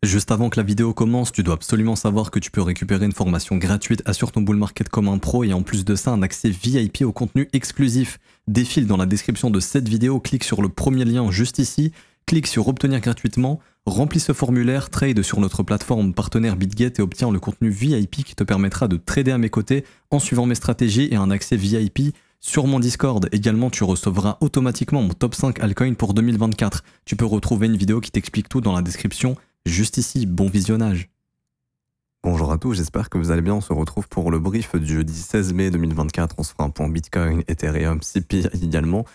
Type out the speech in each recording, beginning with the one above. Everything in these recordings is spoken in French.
Juste avant que la vidéo commence, tu dois absolument savoir que tu peux récupérer une formation gratuite Assure ton bull market comme un pro et en plus de ça un accès VIP au contenu exclusif. Défile dans la description de cette vidéo, clique sur le premier lien juste ici, clique sur obtenir gratuitement, remplis ce formulaire, trade sur notre plateforme partenaire BitGet et obtiens le contenu VIP qui te permettra de trader à mes côtés en suivant mes stratégies et un accès VIP sur mon Discord. Également, tu recevras automatiquement mon top 5 altcoins pour 2024. Tu peux retrouver une vidéo qui t'explique tout dans la description juste ici. Bon visionnage. Bonjour à tous, j'espère que vous allez bien. On se retrouve pour le brief du jeudi 16 mai 2024. On se fera un point Bitcoin, Ethereum, CP également.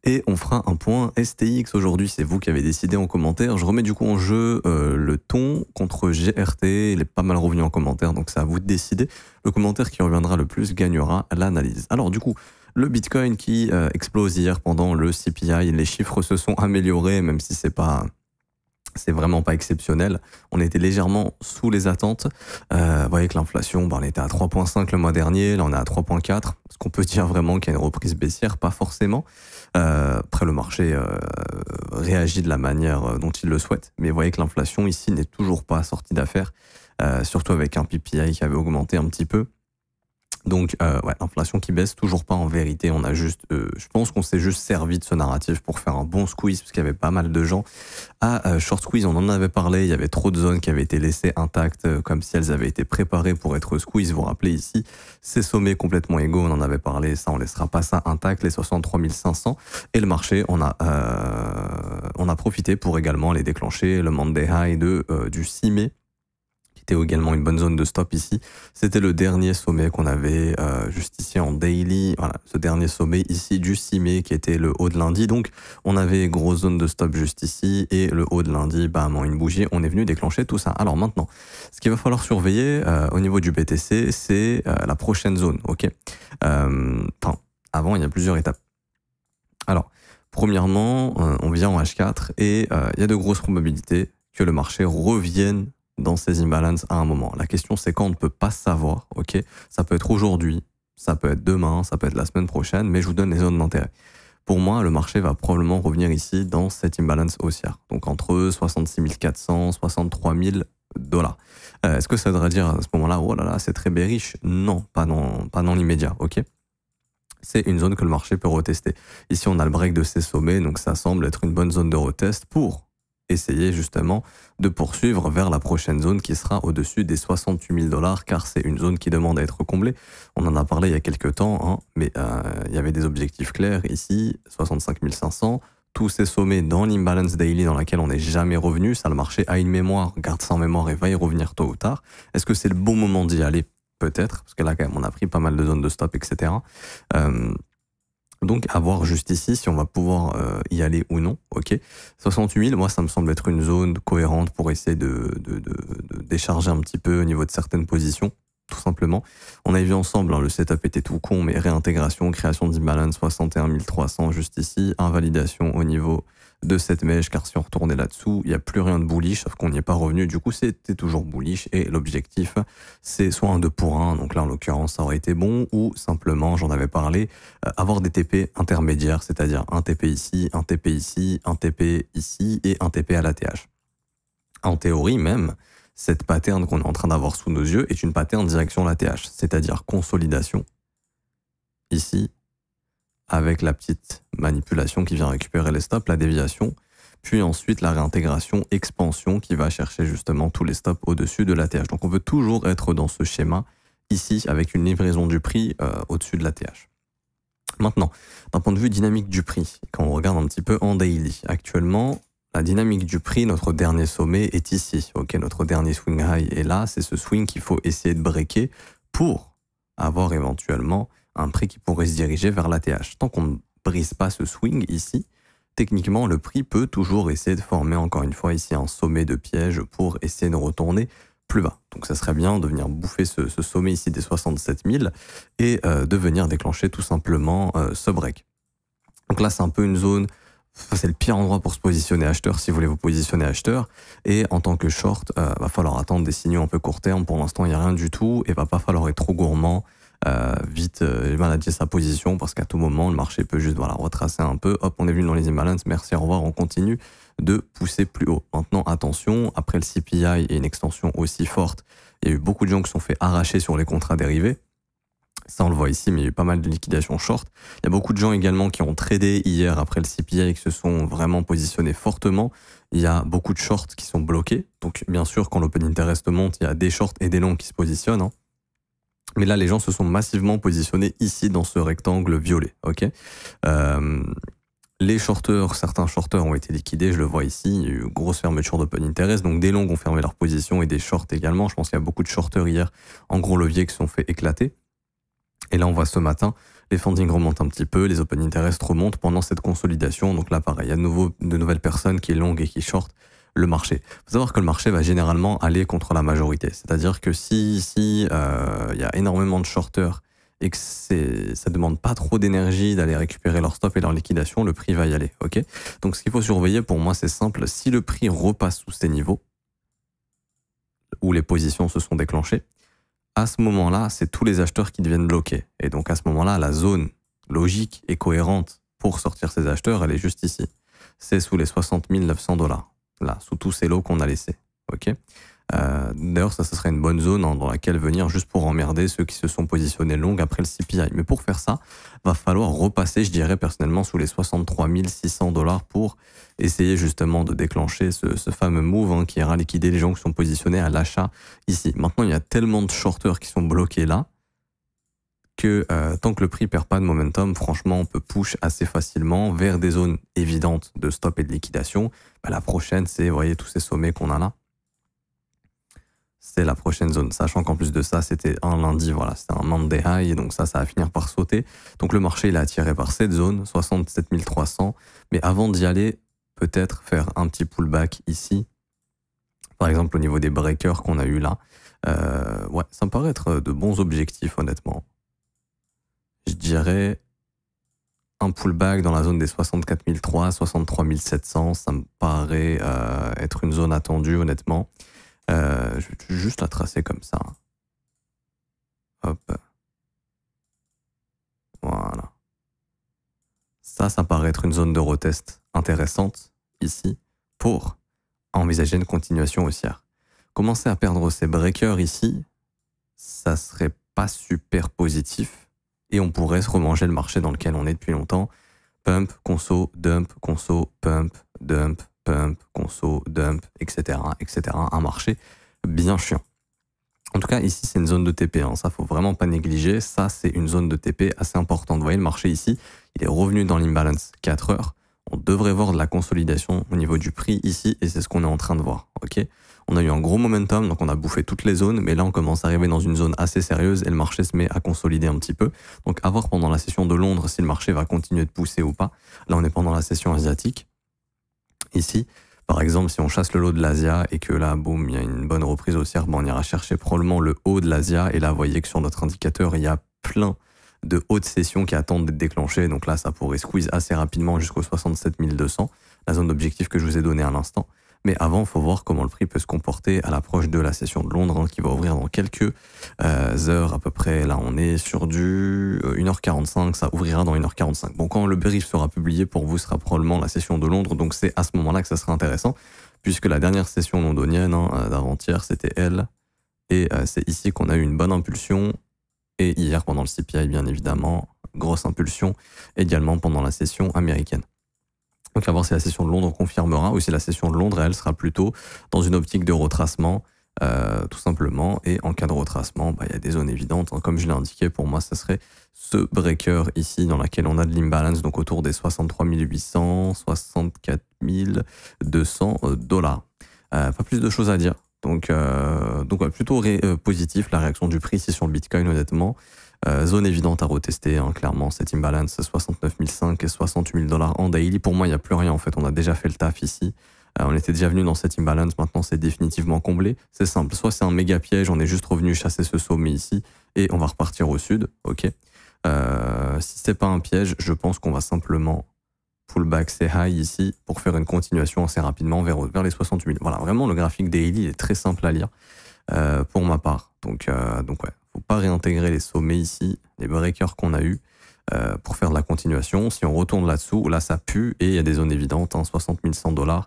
Et on fera un point STX aujourd'hui, c'est vous qui avez décidé en commentaire. Je remets du coup en jeu le ton contre GRT, il est pas mal revenu en commentaire, donc c'est à vous de décider. Le commentaire qui reviendra le plus gagnera l'analyse. Alors du coup, le Bitcoin qui explose hier pendant le CPI, les chiffres se sont améliorés, même si c'est vraiment pas exceptionnel. On était légèrement sous les attentes. Vous voyez que l'inflation, on était à 3,5 le mois dernier, là on est à 3,4. Est-ce qu'on peut dire vraiment qu'il y a une reprise baissière? Pas forcément. Après, le marché réagit de la manière dont il le souhaite. Mais vous voyez que l'inflation ici n'est toujours pas sortie d'affaire, surtout avec un PPI qui avait augmenté un petit peu. Donc, ouais, l'inflation qui baisse, toujours pas en vérité. On a juste, je pense qu'on s'est juste servi de ce narratif pour faire un bon squeeze, parce qu'il y avait pas mal de gens à short squeeze. On en avait parlé, il y avait trop de zones qui avaient été laissées intactes, comme si elles avaient été préparées pour être squeeze. Vous vous rappelez ici, ces sommets complètement égaux, on en avait parlé, ça, on laissera pas ça intact, les 63 500. Et le marché, on a profité pour également aller déclencher le Monday High du 6 mai. C'était également une bonne zone de stop ici. C'était le dernier sommet qu'on avait juste ici en daily. Voilà, ce dernier sommet ici du 6 mai qui était le haut de lundi. Donc, on avait grosse zone de stop juste ici et le haut de lundi, bam, en une bougie, on est venu déclencher tout ça. Alors maintenant, ce qu'il va falloir surveiller au niveau du BTC, c'est la prochaine zone, ok. Enfin, avant, il y a plusieurs étapes. Alors, premièrement, on vient en H4 et il y a de grosses probabilités que le marché revienne dans ces imbalances à un moment. La question, c'est quand on ne peut pas savoir, ok. Ça peut être aujourd'hui, ça peut être demain, ça peut être la semaine prochaine, mais je vous donne les zones d'intérêt. Pour moi, le marché va probablement revenir ici dans cette imbalance haussière. Donc entre 66 400, 63 000 dollars. Est-ce que ça voudrait dire à ce moment-là, oh là là, c'est très bearish? Non, pas dans l'immédiat, ok. C'est une zone que le marché peut retester. Ici, on a le break de ces sommets, donc ça semble être une bonne zone de retest pour essayer justement de poursuivre vers la prochaine zone qui sera au-dessus des 68 000 dollars, car c'est une zone qui demande à être comblée. On en a parlé il y a quelques temps, hein, mais il y avait des objectifs clairs ici, 65 500, tous ces sommets dans l'imbalance daily dans laquelle on n'est jamais revenu. Ça, le marché a une mémoire, garde ça en mémoire et va y revenir tôt ou tard. Est-ce que c'est le bon moment d'y aller? Peut-être, parce que là quand même on a pris pas mal de zones de stop, etc. Donc, à voir juste ici si on va pouvoir y aller ou non, ok. 68 000, moi, ça me semble être une zone cohérente pour essayer de décharger un petit peu au niveau de certaines positions, tout simplement. On a vu ensemble, hein, le setup était tout con, mais réintégration, création d'imbalance, 61 300 juste ici, invalidation au niveau de cette mèche, car si on retournait là-dessous, il n'y a plus rien de bullish, sauf qu'on n'y est pas revenu. Du coup, c'était toujours bullish et l'objectif, c'est soit un 2 pour 1, donc là, en l'occurrence, ça aurait été bon, ou simplement, j'en avais parlé, avoir des TP intermédiaires, c'est-à-dire un TP ici, un TP ici, un TP ici et un TP à l'ATH. En théorie même, cette pattern qu'on est en train d'avoir sous nos yeux est une pattern direction l'ATH, c'est-à-dire consolidation ici, avec la petite manipulation qui vient récupérer les stops, la déviation, puis ensuite la réintégration, expansion qui va chercher justement tous les stops au-dessus de l'ATH. Donc on veut toujours être dans ce schéma ici avec une livraison du prix au-dessus de l'ATH. Maintenant, d'un point de vue dynamique du prix, quand on regarde un petit peu en daily, actuellement, la dynamique du prix, notre dernier sommet est ici. Ok, notre dernier swing high est là, c'est ce swing qu'il faut essayer de breaker pour avoir éventuellement un prix qui pourrait se diriger vers l'ATH. Tant qu'on ne brise pas ce swing ici, techniquement, le prix peut toujours essayer de former encore une fois ici un sommet de piège pour essayer de retourner plus bas. Donc ça serait bien de venir bouffer ce sommet ici des 67 000 et de venir déclencher tout simplement ce break. Donc là, c'est un peu une zone, c'est le pire endroit pour se positionner acheteur si vous voulez vous positionner acheteur. Et en tant que short, va falloir attendre des signaux un peu court terme. Pour l'instant, il n'y a rien du tout et va pas falloir être trop gourmand. Vite manager sa position parce qu'à tout moment le marché peut juste voilà, retracer un peu, hop on est venu dans les imbalances, merci au revoir, on continue de pousser plus haut. Maintenant, attention, après le CPI et une extension aussi forte, il y a eu beaucoup de gens qui se sont fait arracher sur les contrats dérivés. Ça, on le voit ici, mais il y a eu pas mal de liquidations short. Il y a beaucoup de gens également qui ont tradé hier après le CPI et qui se sont vraiment positionnés fortement. Il y a beaucoup de shorts qui sont bloqués. Donc, bien sûr, quand l'open interest monte, il y a des shorts et des longs qui se positionnent, hein. Mais là, les gens se sont massivement positionnés ici dans ce rectangle violet. Ok. Les shorters, certains shorters ont été liquidés, je le vois ici, il y a eu une grosse fermeture d'open interest, donc des longs ont fermé leur position et des shorts également. Je pense qu'il y a beaucoup de shorters hier en gros levier qui se sont fait éclater. Et là, on voit ce matin, les fundings remontent un petit peu, les open interest remontent pendant cette consolidation. Donc là, pareil, il y a de nouvelles personnes qui longuent et qui shortent le marché. Il faut savoir que le marché va généralement aller contre la majorité. C'est-à-dire que si il y a énormément de shorters et que ça demande pas trop d'énergie d'aller récupérer leur stop et leur liquidation, le prix va y aller. Ok. Donc ce qu'il faut surveiller pour moi, c'est simple. Si le prix repasse sous ces niveaux, où les positions se sont déclenchées, à ce moment-là, c'est tous les acheteurs qui deviennent bloqués. Et donc à ce moment-là, la zone logique et cohérente pour sortir ces acheteurs, elle est juste ici. C'est sous les 60 900 $. Là, sous tous ces lots qu'on a laissés. Ok. D'ailleurs, ça serait une bonne zone dans laquelle venir juste pour emmerder ceux qui se sont positionnés longs après le CPI. Mais pour faire ça, va falloir repasser, je dirais personnellement, sous les 63 600 $ pour essayer justement de déclencher ce fameux move, hein, qui ira liquider les gens qui sont positionnés à l'achat ici. Maintenant, il y a tellement de shorters qui sont bloqués là que tant que le prix perd pas de momentum, franchement, on peut push assez facilement vers des zones évidentes de stop et de liquidation. Bah, la prochaine, c'est, vous voyez, tous ces sommets qu'on a là. C'est la prochaine zone, sachant qu'en plus de ça, c'était un lundi, voilà, c'était un Monday high, et donc ça va finir par sauter. Donc le marché, il est attiré par cette zone, 67 300. Mais avant d'y aller, peut-être faire un petit pullback ici. Par exemple, au niveau des breakers qu'on a eu là. Ouais, ça me paraît être de bons objectifs, honnêtement. Je dirais un pullback dans la zone des 64 300, 63 700. Ça me paraît être une zone attendue, honnêtement. Je vais juste la tracer comme ça. Hop. Voilà. Ça paraît être une zone de retest intéressante, ici, pour envisager une continuation haussière. Commencer à perdre ces breakers ici, ça serait pas super positif, et on pourrait se remanger le marché dans lequel on est depuis longtemps. Pump, conso, dump, pump, conso, dump, etc., etc. Un marché bien chiant. En tout cas, ici, c'est une zone de TP. Hein. Ça, faut vraiment pas négliger. Ça, c'est une zone de TP assez importante. Vous voyez, le marché ici, il est revenu dans l'imbalance 4 heures. On devrait voir de la consolidation au niveau du prix ici, et c'est ce qu'on est en train de voir. Ok. On a eu un gros momentum, donc on a bouffé toutes les zones, mais là, on commence à arriver dans une zone assez sérieuse et le marché se met à consolider un petit peu. Donc, à voir pendant la session de Londres si le marché va continuer de pousser ou pas. Là, on est pendant la session asiatique. Ici, par exemple, si on chasse le lot de l'Asia et que là, boum, il y a une bonne reprise haussière, on ira chercher probablement le haut de l'Asia. Et là, vous voyez que sur notre indicateur, il y a plein de hautes sessions qui attendent d'être déclenchées. Donc là, ça pourrait squeeze assez rapidement jusqu'au 67 200, la zone d'objectif que je vous ai donnée à l'instant. Mais avant, il faut voir comment le prix peut se comporter à l'approche de la session de Londres, hein, qui va ouvrir dans quelques heures à peu près. Là, on est sur du 1h45, ça ouvrira dans 1h45. Bon, quand le brief sera publié, pour vous, sera probablement la session de Londres. Donc, c'est à ce moment-là que ça sera intéressant, puisque la dernière session londonienne, hein, d'avant-hier, c'était elle. Et c'est ici qu'on a eu une bonne impulsion. Et hier, pendant le CPI, bien évidemment, grosse impulsion, également pendant la session américaine. Donc à voir si la session de Londres confirmera, ou si la session de Londres, elle, sera plutôt dans une optique de retracement, tout simplement. Et en cas de retracement, bah, y a des zones évidentes. Hein. Comme je l'ai indiqué, pour moi, ça serait ce breaker ici, dans laquelle on a de l'imbalance, donc autour des 63 800, 64 200 $. Pas plus de choses à dire. Donc ouais, plutôt positif, la réaction du prix ici sur le Bitcoin, honnêtement. Zone évidente à retester, hein, clairement, cette imbalance 69 500 et 68 000 $ en daily. Pour moi, il n'y a plus rien en fait, on a déjà fait le taf ici. On était déjà venu dans cette imbalance, maintenant c'est définitivement comblé. C'est simple, soit c'est un méga piège, on est juste revenu chasser ce sommet ici et on va repartir au sud, ok. Si c'est pas un piège, je pense qu'on va simplement pullback c'est high ici pour faire une continuation assez rapidement vers les 68 000. Voilà, vraiment le graphique daily est très simple à lire pour ma part. Donc ouais, faut pas réintégrer les sommets ici, les breakers qu'on a eu pour faire de la continuation. Si on retourne là-dessous, là ça pue et il y a des zones évidentes, hein, 60 100 $.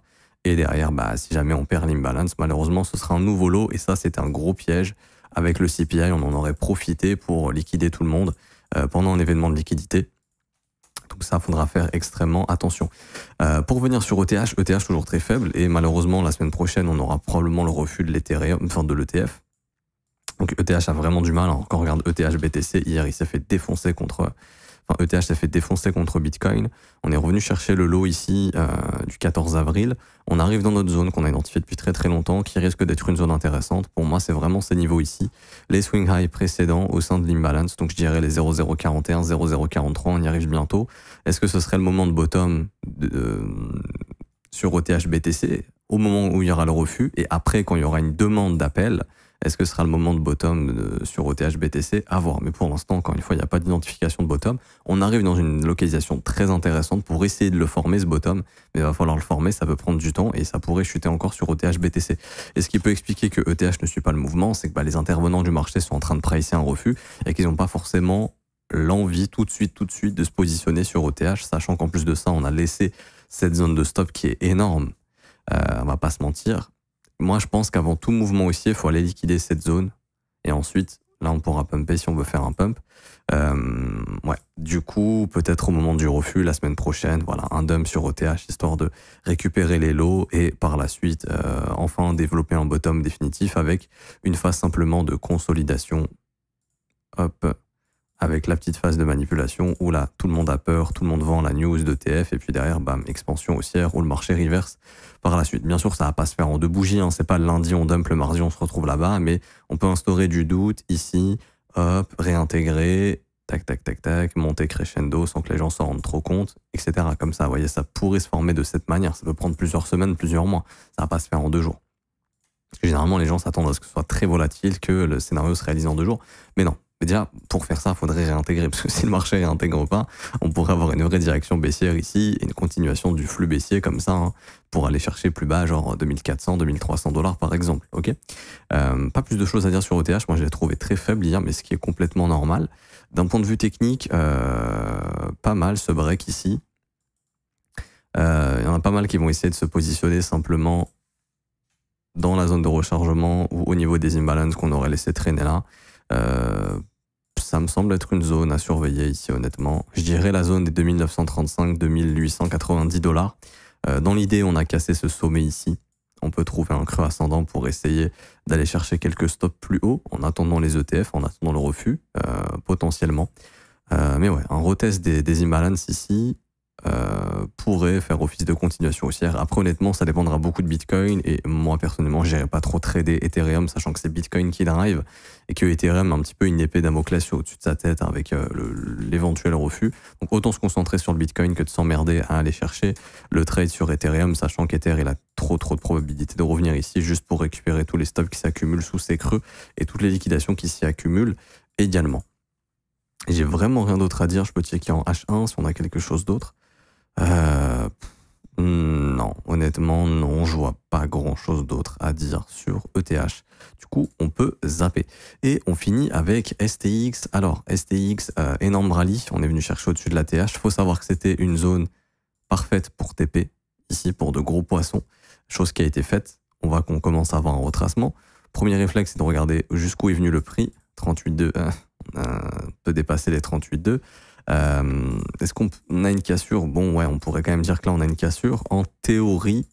Et derrière, bah, si jamais on perd l'imbalance, malheureusement, ce sera un nouveau lot. Et ça, c'était un gros piège. Avec le CPI, on en aurait profité pour liquider tout le monde pendant un événement de liquidité. Donc ça, il faudra faire extrêmement attention. Pour revenir sur ETH toujours très faible. Et malheureusement, la semaine prochaine, on aura probablement le refus de l'Ethereum, enfin de l'ETF. Donc ETH a vraiment du mal. Quand on regarde ETH BTC, hier, il s'est fait défoncer contre... Enfin, ETH s'est fait défoncer contre Bitcoin. On est revenu chercher le lot ici du 14 avril. On arrive dans notre zone qu'on a identifiée depuis très très longtemps, qui risque d'être une zone intéressante. Pour moi, c'est vraiment ces niveaux ici. Les swing high précédents au sein de l'imbalance. Donc je dirais les 0,041, 0,043, on y arrive bientôt. Est-ce que ce serait le moment de bottom sur ETH BTC au moment où il y aura le refus et après quand il y aura une demande d'appel? Est-ce que ce sera le moment de bottom sur ETH BTC? À voir. Mais pour l'instant, encore une fois, il n'y a pas d'identification de bottom. On arrive dans une localisation très intéressante pour essayer de le former, ce bottom. Mais il va falloir le former, ça peut prendre du temps et ça pourrait chuter encore sur ETH BTC. Et ce qui peut expliquer que ETH ne suit pas le mouvement, c'est que bah, les intervenants du marché sont en train de pricer un refus et qu'ils n'ont pas forcément l'envie tout de suite de se positionner sur ETH, sachant qu'en plus de ça, on a laissé cette zone de stop qui est énorme. On va pas se mentir. Moi, je pense qu'avant tout mouvement haussier, il faut aller liquider cette zone. Et ensuite, là, on pourra pumper si on veut faire un pump. Ouais. Du coup, peut-être au moment du refus, la semaine prochaine, voilà, un dump sur ETH, histoire de récupérer les lots et par la suite, enfin, développer un bottom définitif avec une phase simplement de consolidation. Hop. Avec la petite phase de manipulation où là, tout le monde a peur, tout le monde vend la news d'ETF et puis derrière, bam, expansion haussière où le marché reverse par la suite. Bien sûr, ça va pas se faire en deux bougies, hein. C'est pas le lundi, on dump, le mardi, on se retrouve là-bas, mais on peut instaurer du doute ici, hop, réintégrer, tac, tac, tac, tac, monter crescendo sans que les gens s'en rendent trop compte, etc. Comme ça, vous voyez, ça pourrait se former de cette manière. Ça peut prendre plusieurs semaines, plusieurs mois. Ça va pas se faire en 2 jours. Parce que généralement, les gens s'attendent à ce que ce soit très volatile, que le scénario se réalise en 2 jours. Mais non. Mais déjà, pour faire ça, il faudrait réintégrer, parce que si le marché ne réintègre pas, on pourrait avoir une vraie direction baissière ici, et une continuation du flux baissier comme ça, hein, pour aller chercher plus bas, genre 2400, 2300 $ par exemple, ok. Pas plus de choses à dire sur ETH, moi je l'ai trouvé très faible hier, mais ce qui est complètement normal. D'un point de vue technique, pas mal ce break ici. Il y en a pas mal qui vont essayer de se positionner simplement dans la zone de rechargement ou au niveau des imbalances qu'on aurait laissé traîner là. Ça me semble être une zone à surveiller ici, honnêtement. Je dirais la zone des 2935-2890 $. Dans l'idée, on a cassé ce sommet ici. On peut trouver un creux ascendant pour essayer d'aller chercher quelques stops plus haut en attendant les ETF, en attendant le refus, potentiellement. Mais ouais, un retest des imbalances ici pourrait faire office de continuation haussière. Après, honnêtement, ça dépendra beaucoup de Bitcoin et moi, personnellement, je n'irai pas trop trader Ethereum, sachant que c'est Bitcoin qui drive et que Ethereum a un petit peu une épée Damoclès au-dessus de sa tête avec l'éventuel refus. Donc, autant se concentrer sur le Bitcoin que de s'emmerder à aller chercher le trade sur Ethereum, sachant qu'Ether, il a trop de probabilité de revenir ici juste pour récupérer tous les stops qui s'accumulent sous ces creux et toutes les liquidations qui s'y accumulent également. J'ai vraiment rien d'autre à dire. Je peux checker en H1 si on a quelque chose d'autre. Non, honnêtement, non, je vois pas grand chose d'autre à dire sur ETH. Du coup, on peut zapper. Et on finit avec STX. Alors, STX, énorme rallye. On est venu chercher au-dessus de la TH. Faut savoir que c'était une zone parfaite pour TP, ici, pour de gros poissons. Chose qui a été faite. On voit qu'on commence à avoir un retracement. Premier réflexe, c'est de regarder jusqu'où est venu le prix. 38,2, peut dépasser les 38,2. Est-ce qu'on a une cassure? Bon, ouais, on pourrait quand même dire que là, on a une cassure. En théorie,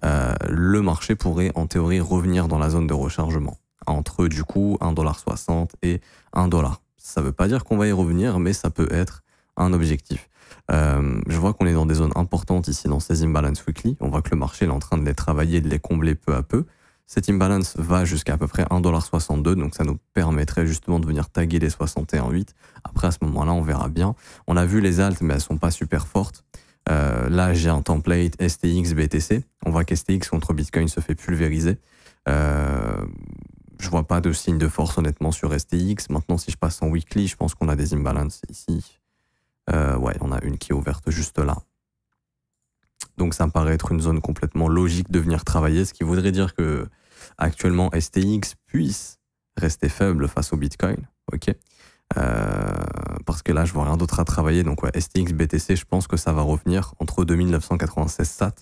le marché pourrait, en théorie, revenir dans la zone de rechargement. Entre, du coup, 1,60 $ et 1 $. Ça veut pas dire qu'on va y revenir, mais ça peut être un objectif. Je vois qu'on est dans des zones importantes ici, dans ces imbalance weekly. On voit que le marché est en train de les travailler, de les combler peu à peu. Cette imbalance va jusqu'à à peu près 1,62 $, donc ça nous permettrait justement de venir taguer les 61,8. Après, à ce moment-là, on verra bien. On a vu les alts, mais elles sont pas super fortes. Là, j'ai un template STX BTC. On voit qu'STX contre Bitcoin se fait pulvériser. Je vois pas de signe de force, honnêtement, sur STX. Maintenant, si je passe en weekly, je pense qu'on a des imbalances ici. Ouais, on a une qui est ouverte juste là. Donc ça me paraît être une zone complètement logique de venir travailler, ce qui voudrait dire que actuellement STX puisse rester faible face au Bitcoin. Ok. Parce que là, je vois rien d'autre à travailler. Donc, ouais, STX, BTC, je pense que ça va revenir entre 2996 SAT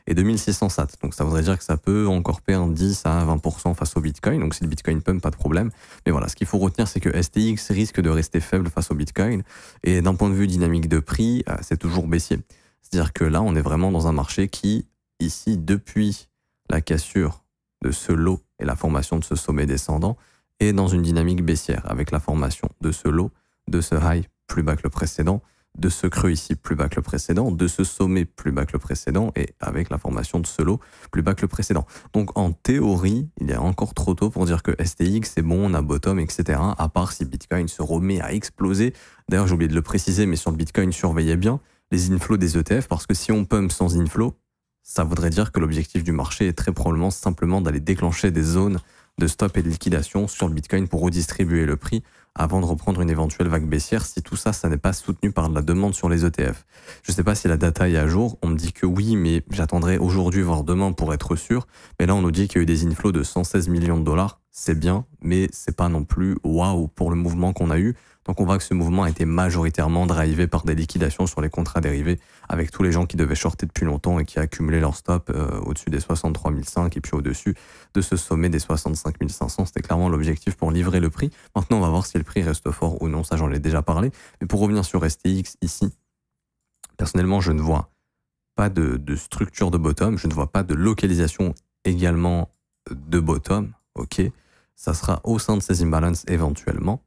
et 2600 SAT. Donc, ça voudrait dire que ça peut encore perdre 10 à 20% face au Bitcoin. Donc, si le Bitcoin pump, pas de problème. Mais voilà, ce qu'il faut retenir, c'est que STX risque de rester faible face au Bitcoin. Et d'un point de vue dynamique de prix, c'est toujours baissier. C'est-à-dire que là, on est vraiment dans un marché qui, ici, depuis la cassure de ce lot et la formation de ce sommet descendant, est dans une dynamique baissière avec la formation de ce lot, de ce high plus bas que le précédent, de ce creux ici plus bas que le précédent, de ce sommet plus bas que le précédent et avec la formation de ce lot plus bas que le précédent. Donc en théorie, il est encore trop tôt pour dire que STX c'est bon, on a bottom, etc. À part si Bitcoin se remet à exploser. D'ailleurs, j'ai oublié de le préciser, mais sur le Bitcoin, surveillez bien les inflows des ETF parce que si on pump sans inflow, ça voudrait dire que l'objectif du marché est très probablement simplement d'aller déclencher des zones de stop et de liquidation sur le Bitcoin pour redistribuer le prix avant de reprendre une éventuelle vague baissière si tout ça, ça n'est pas soutenu par de la demande sur les ETF. Je ne sais pas si la data est à jour, on me dit que oui, mais j'attendrai aujourd'hui, voire demain pour être sûr. Mais là, on nous dit qu'il y a eu des inflows de 116 millions de dollars, c'est bien, mais c'est pas non plus waouh pour le mouvement qu'on a eu. Donc on voit que ce mouvement a été majoritairement drivé par des liquidations sur les contrats dérivés avec tous les gens qui devaient shorter depuis longtemps et qui accumulaient leur stop au-dessus des 63 500 et puis au-dessus de ce sommet des 65 500. C'était clairement l'objectif pour livrer le prix. Maintenant, on va voir si le prix reste fort ou non, ça j'en ai déjà parlé. Mais pour revenir sur STX ici, personnellement, je ne vois pas de structure de bottom, je ne vois pas de localisation également de bottom, ok. Ça sera au sein de ces imbalances éventuellement.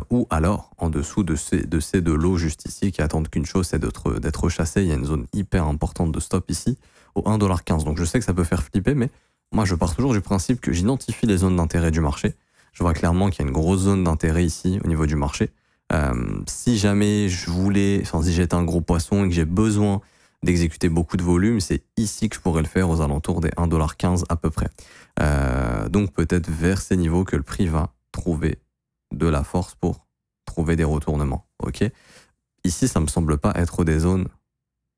Ou alors en dessous de ces deux lots juste ici qui attendent qu'une chose, c'est d'être chassé. Il y a une zone hyper importante de stop ici au 1,15$. Donc je sais que ça peut faire flipper, mais moi je pars toujours du principe que j'identifie les zones d'intérêt du marché. Je vois clairement qu'il y a une grosse zone d'intérêt ici au niveau du marché. Si jamais si j'étais un gros poisson et que j'ai besoin d'exécuter beaucoup de volume, c'est ici que je pourrais le faire aux alentours des 1,15$ à peu près. Donc peut-être vers ces niveaux que le prix va trouver de la force pour trouver des retournements. Ok. Ici, ça me semble pas être des zones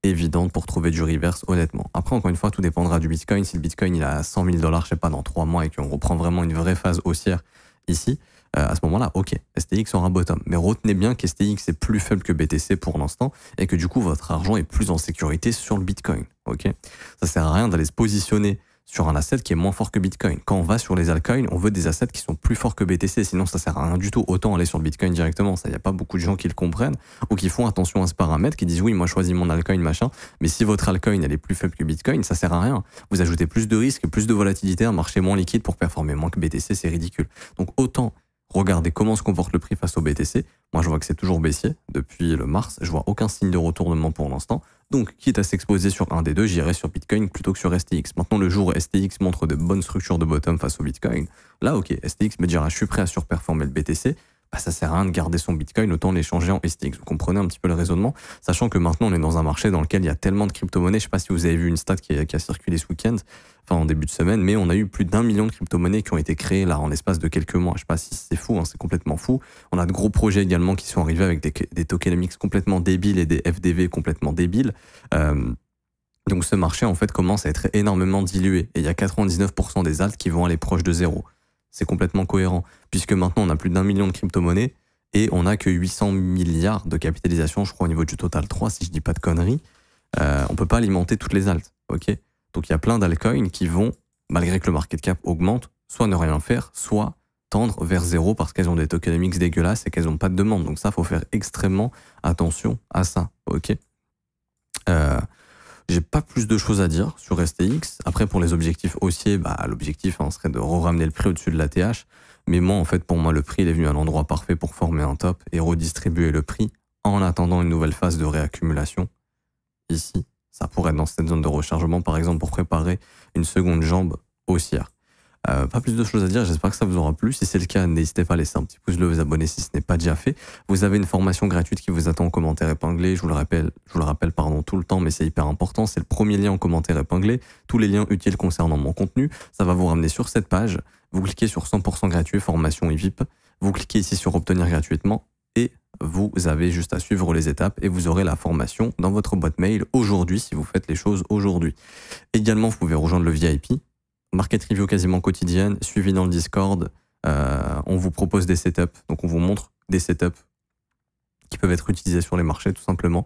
évidentes pour trouver du reverse, honnêtement. Après, encore une fois, tout dépendra du Bitcoin. Si le Bitcoin il a 100 000 $, je sais pas, dans 3 mois et qu'on reprend vraiment une vraie phase haussière ici, à ce moment-là, ok, STX aura bottom. Mais retenez bien que STX est plus faible que BTC pour l'instant et que du coup, votre argent est plus en sécurité sur le Bitcoin. Ok. Ça sert à rien d'aller se positionner sur un asset qui est moins fort que Bitcoin. Quand on va sur les altcoins, on veut des assets qui sont plus forts que BTC, sinon ça sert à rien du tout. Autant aller sur le Bitcoin directement. Ça, il n'y a pas beaucoup de gens qui le comprennent ou qui font attention à ce paramètre, qui disent oui, moi je choisis mon altcoin, machin. Mais si votre altcoin elle est plus faible que Bitcoin, ça sert à rien. Vous ajoutez plus de risques, plus de volatilité, un marché moins liquide pour performer moins que BTC, c'est ridicule. Donc autant regardez comment se comporte le prix face au BTC. Moi, je vois que c'est toujours baissier depuis le mars. Je vois aucun signe de retournement pour l'instant. Donc, quitte à s'exposer sur un des deux, j'irai sur Bitcoin plutôt que sur STX. Maintenant, le jour où STX montre de bonnes structures de bottom face au Bitcoin, là, ok, STX me dira je suis prêt à surperformer le BTC. Bah, ça sert à rien de garder son Bitcoin, autant l'échanger en STX. Vous comprenez un petit peu le raisonnement, sachant que maintenant on est dans un marché dans lequel il y a tellement de crypto-monnaies. Je sais pas si vous avez vu une stat qui a circulé ce week-end, enfin en début de semaine, mais on a eu plus d'1 million de crypto-monnaies qui ont été créées là en l'espace de quelques mois. Je sais pas si c'est fou, hein, c'est complètement fou. On a de gros projets également qui sont arrivés avec des tokenomics complètement débiles et des FDV complètement débiles. Donc ce marché en fait commence à être énormément dilué et il y a 99% des alts qui vont aller proche de zéro. C'est complètement cohérent, puisque maintenant on a plus d'1 million de crypto-monnaies et on n'a que 800 milliards de capitalisation, je crois, au niveau du total 3, si je dis pas de conneries. On peut pas alimenter toutes les alts, ok. Donc il y a plein d'altcoins qui vont, malgré que le market cap augmente, soit ne rien faire, soit tendre vers zéro parce qu'elles ont des tokenomics dégueulasses et qu'elles n'ont pas de demande. Donc ça, faut faire extrêmement attention à ça, ok. J'ai pas plus de choses à dire sur STX. Après, pour les objectifs haussiers, l'objectif serait de ramener le prix au-dessus de l'ATH. Mais moi, en fait, pour moi, le prix il est venu à l'endroit parfait pour former un top et redistribuer le prix en attendant une nouvelle phase de réaccumulation. Ici, ça pourrait être dans cette zone de rechargement, par exemple, pour préparer une seconde jambe haussière. Pas plus de choses à dire, j'espère que ça vous aura plu. Si c'est le cas, n'hésitez pas à laisser un petit pouce bleu, vous abonner si ce n'est pas déjà fait. Vous avez une formation gratuite qui vous attend en commentaire épinglé. Je vous le rappelle tout le temps, mais c'est hyper important. C'est le premier lien en commentaire épinglé. Tous les liens utiles concernant mon contenu, ça va vous ramener sur cette page. Vous cliquez sur 100% gratuit, formation et VIP. Vous cliquez ici sur obtenir gratuitement et vous avez juste à suivre les étapes et vous aurez la formation dans votre boîte mail aujourd'hui si vous faites les choses aujourd'hui. Également, vous pouvez rejoindre le VIP. Market review quasiment quotidienne, suivi dans le Discord. On vous propose des setups, donc on vous montre des setups qui peuvent être utilisés sur les marchés tout simplement.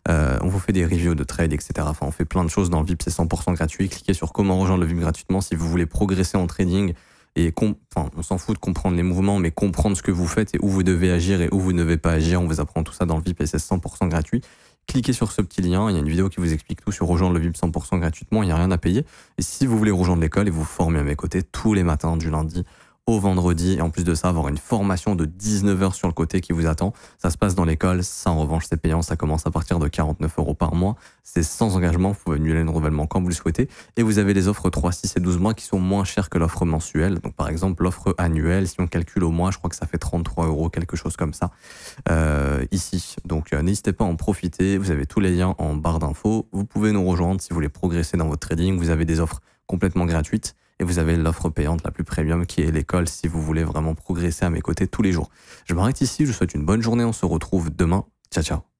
On vous fait des reviews de trade, etc. Enfin, on fait plein de choses dans le VIP, c'est 100% gratuit. Cliquez sur comment rejoindre le VIP gratuitement si vous voulez progresser en trading et on s'en fout de comprendre les mouvements, mais comprendre ce que vous faites et où vous devez agir et où vous ne devez pas agir. On vous apprend tout ça dans le VIP et c'est 100% gratuit. Cliquez sur ce petit lien, il y a une vidéo qui vous explique tout sur rejoindre le VIP 100% gratuitement, il n'y a rien à payer. Et si vous voulez rejoindre l'école et vous former à mes côtés tous les matins du lundi au vendredi, et en plus de ça, avoir une formation de 19 heures sur le côté qui vous attend. Ça se passe dans l'école, ça en revanche c'est payant, ça commence à partir de 49 € par mois. C'est sans engagement, vous pouvez annuler le renouvellement quand vous le souhaitez. Et vous avez les offres 3, 6 et 12 mois qui sont moins chères que l'offre mensuelle. Donc par exemple, l'offre annuelle, si on calcule au mois, je crois que ça fait 33 €, quelque chose comme ça, ici. Donc n'hésitez pas à en profiter, vous avez tous les liens en barre d'infos. Vous pouvez nous rejoindre si vous voulez progresser dans votre trading, vous avez des offres complètement gratuites. Et vous avez l'offre payante la plus premium qui est l'école si vous voulez vraiment progresser à mes côtés tous les jours. Je m'arrête ici, je vous souhaite une bonne journée, on se retrouve demain. Ciao ciao.